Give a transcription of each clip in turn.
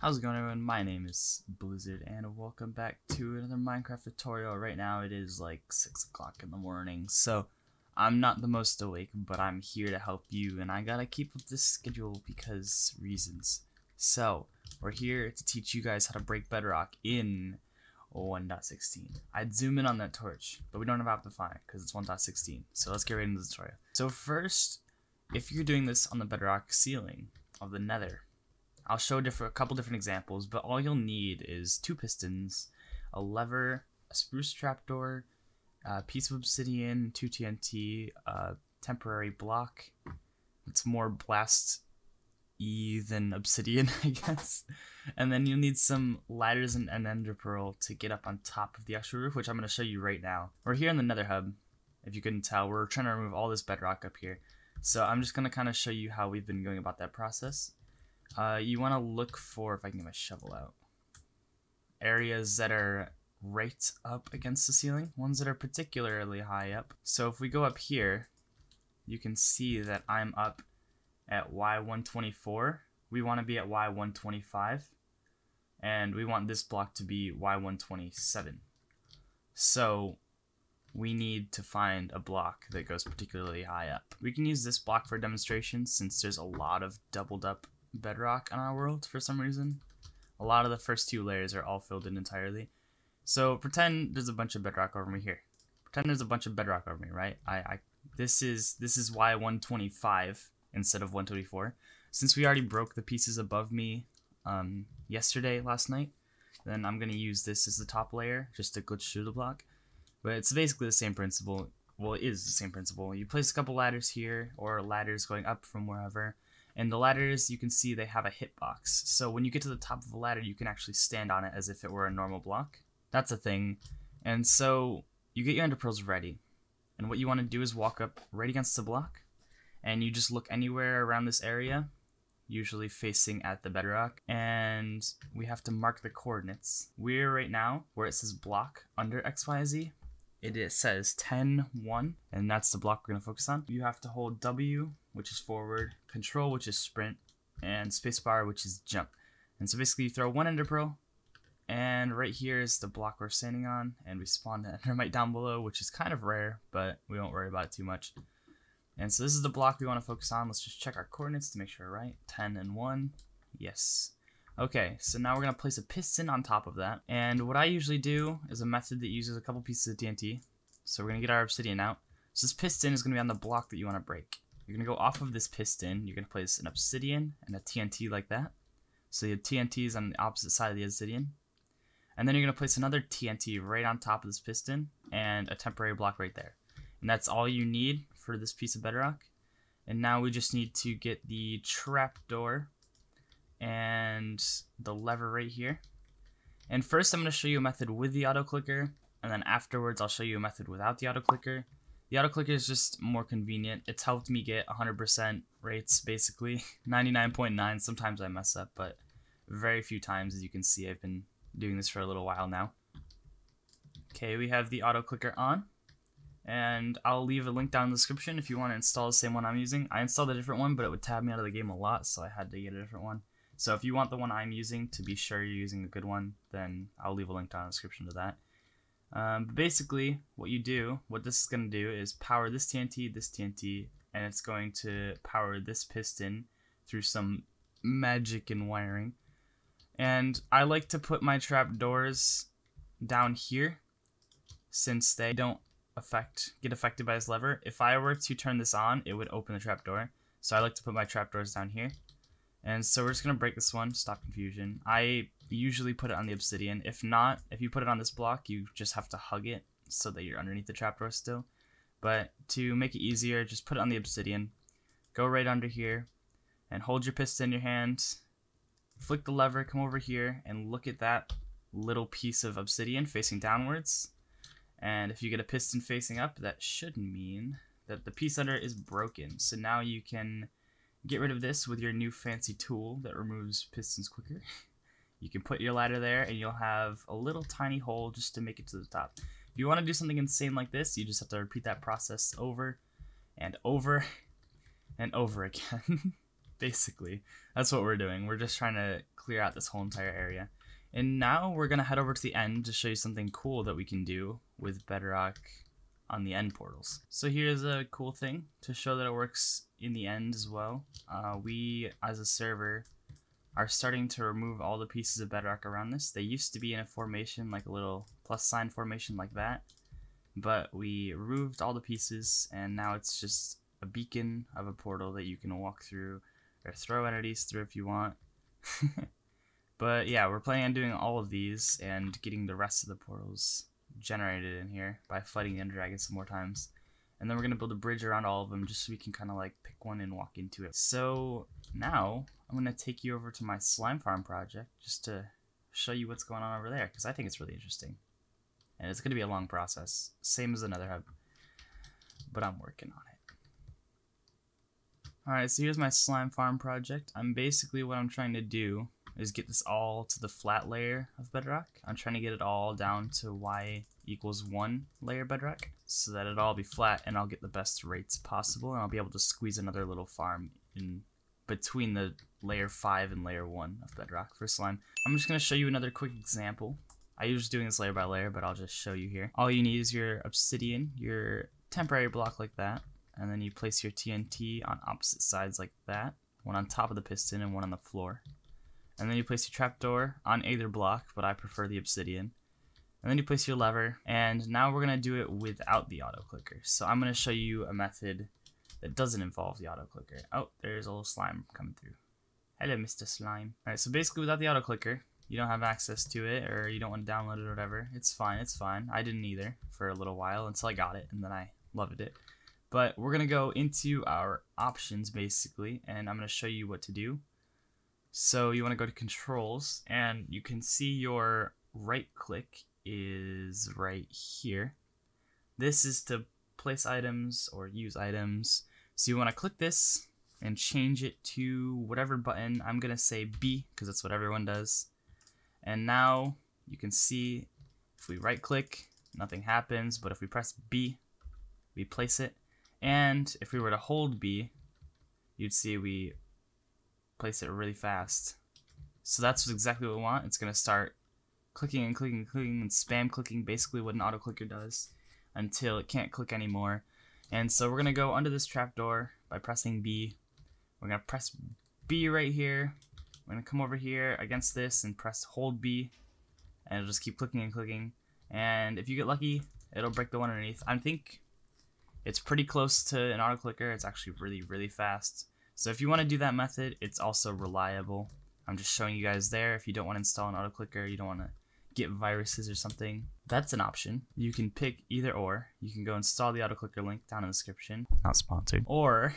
How's it going, everyone? My name is Blizzard and welcome back to another Minecraft tutorial. Right now it is like 6 o'clock in the morning, so I'm not the most awake, but I'm here to help you, and I gotta keep up this schedule because reasons. So we're here to teach you guys how to break Bedrock in 1.16. I'd zoom in on that torch, but we don't have Optifine because it's 1.16. So let's get right into the tutorial. So first, if you're doing this on the Bedrock ceiling of the Nether, I'll show a couple different examples, but all you'll need is 2 pistons, a lever, a spruce trapdoor, a piece of obsidian, 2 TNT, a temporary block. It's more blast-y than obsidian, I guess. And then you'll need some ladders and an ender pearl to get up on top of the extra roof, which I'm going to show you right now. We're here in the Nether hub. If you couldn't tell, we're trying to remove all this bedrock up here. So I'm just going to kind of show you how we've been going about that process. You want to look for, if I can get my shovel out, areas that are right up against the ceiling, ones that are particularly high up. So if we go up here, you can see that I'm up at Y124. We want to be at Y125, and we want this block to be Y127. So we need to find a block that goes particularly high up. We can use this block for demonstration since there's a lot of doubled up bedrock on our world for some reason. A lot of the first 2 layers are all filled in entirely. So pretend there's a bunch of bedrock over me here. Pretend there's a bunch of bedrock over me, right? This is Y125 instead of 124. Since we already broke the pieces above me last night, then I'm gonna use this as the top layer just to glitch through the block. But it's basically the same principle. Well, it is the same principle. You place a couple ladders here, or ladders going up from wherever. And the ladders, you can see they have a hitbox. So when you get to the top of the ladder, you can actually stand on it as if it were a normal block. That's a thing. And so you get your ender pearls ready. And what you want to do is walk up right against the block. And you just look anywhere around this area, usually facing at the bedrock. And we have to mark the coordinates. We're right now where it says block under XYZ. It says 10, 1, and that's the block we're going to focus on. You have to hold W, which is forward, Control, which is sprint, and spacebar, which is jump. And so basically you throw 1 ender pearl, and right here is the block we're standing on, and we spawn the endermite down below, which is kind of rare, but we won't worry about it too much. And so this is the block we want to focus on. Let's just check our coordinates to make sure we're right. 10 and 1, yes. Okay, so now we're going to place a piston on top of that. And what I usually do is a method that uses a couple pieces of TNT. So we're going to get our obsidian out. So this piston is going to be on the block that you want to break. You're going to go off of this piston. You're going to place an obsidian and a TNT like that. So the TNT is on the opposite side of the obsidian. And then you're going to place another TNT right on top of this piston and a temporary block right there. And that's all you need for this piece of bedrock. And now we just need to get the trapdoor and the lever right here. And first I'm going to show you a method with the autoclicker, and then afterwards I'll show you a method without the autoclicker. The autoclicker is just more convenient. It's helped me get 100% rates, basically 99.9. Sometimes I mess up, but very few times. As you can see, I've been doing this for a little while now. Okay, we have the autoclicker on, and I'll leave a link down in the description if you want to install the same one I'm using. I installed a different one, but it would tab me out of the game a lot, so I had to get a different one. So if you want the one I'm using to be sure you're using a good one, then I'll leave a link down in the description to that. But basically, what this is going to do is power this TNT, and it's going to power this piston through some magic and wiring. And I like to put my trapdoors down here, since they don't get affected by this lever. If I were to turn this on, it would open the trapdoor. So I like to put my trapdoors down here. And so we're just going to break this one, stop confusion. I usually put it on the obsidian. If not, if you put it on this block, you just have to hug it so that you're underneath the trapdoor still. But to make it easier, just put it on the obsidian. Go right under here and hold your piston in your hand. Flick the lever, come over here, and look at that little piece of obsidian facing downwards. And if you get a piston facing up, that should mean that the piece under is broken. So now you can get rid of this with your new fancy tool that removes pistons quicker. You can put your ladder there and you'll have a little tiny hole just to make it to the top. If you want to do something insane like this, you just have to repeat that process over and over and over again. Basically, that's what we're doing. We're just trying to clear out this whole entire area. And now we're going to head over to the end to show you something cool that we can do with Bedrock on the end portals. So here's a cool thing to show that it works in the end as well. We, as a server, are starting to remove all the pieces of Bedrock around this. They used to be in a formation, like a little plus sign formation like that, but we removed all the pieces, and now it's just a beacon of a portal that you can walk through or throw entities through if you want. But yeah, we're planning on doing all of these and getting the rest of the portals generated in here by fighting the Ender Dragon some more times. And then we're going to build a bridge around all of them just so we can kind of like pick one and walk into it. So now I'm going to take you over to my slime farm project just to show you what's going on over there, because I think it's really interesting. And it's going to be a long process, same as the Nether hub, but I'm working on it. Alright, so here's my slime farm project. What I'm trying to do is get this all to the flat layer of Bedrock. I'm trying to get it all down to y=1 layer Bedrock so that it'll all be flat and I'll get the best rates possible, and I'll be able to squeeze another little farm in between the layer 5 and layer 1 of Bedrock for slime. I'm just going to show you another quick example. I usually doing this layer by layer, but I'll just show you here. All you need is your obsidian, your temporary block like that, and then you place your TNT on opposite sides like that, one on top of the piston and one on the floor. And then you place your trapdoor on either block, but I prefer the obsidian. And then you place your lever, and now we're going to do it without the autoclicker. So I'm going to show you a method that doesn't involve the autoclicker. Oh, there's a little slime coming through. Hello, Mr. Slime. Alright, so basically without the autoclicker, you don't have access to it, or you don't want to download it or whatever. It's fine, it's fine. I didn't either for a little while until I got it, and then I loved it. But we're going to go into our options basically, and I'm going to show you what to do. So you want to go to controls, and you can see your right click is right here. This is to place items or use items. So you want to click this and change it to whatever button. I'm going to say B because that's what everyone does. And now you can see if we right click, nothing happens, but if we press B, we place it. And if we were to hold B, you'd see we place it really fast. So that's exactly what we want. It's going to start clicking and clicking and clicking and spam clicking, basically what an auto clicker does, until it can't click anymore. And so we're going to go under this trapdoor by pressing B. We're going to press B right here. We're going to come over here against this and press hold B, and it'll just keep clicking and clicking. And if you get lucky, it'll break the one underneath. I think it's pretty close to an auto clicker. It's actually really, really fast. So if you want to do that method, it's also reliable. I'm just showing you guys there. If you don't want to install an auto clicker, you don't want to get viruses or something, that's an option. You can pick either or. You can go install the auto clicker link down in the description. Not sponsored. Or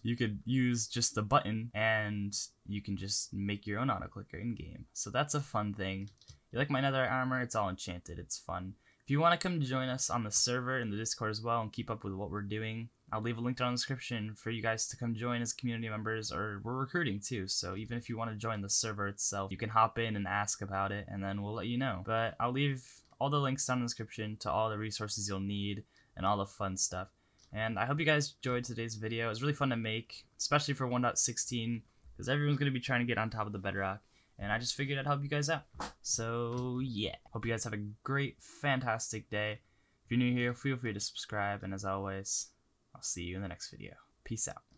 you could use just the button and you can just make your own auto clicker in game. So that's a fun thing. You like my nether armor? It's all enchanted. It's fun. If you want to come join us on the server in the Discord as well and keep up with what we're doing, I'll leave a link down in the description for you guys to come join as community members, or we're recruiting too, so even if you want to join the server itself, you can hop in and ask about it, and then we'll let you know. But I'll leave all the links down in the description to all the resources you'll need and all the fun stuff. And I hope you guys enjoyed today's video. It was really fun to make, especially for 1.16, because everyone's going to be trying to get on top of the Bedrock, and I just figured I'd help you guys out. So yeah, hope you guys have a great, fantastic day. If you're new here, feel free to subscribe, and as always, I'll see you in the next video. Peace out.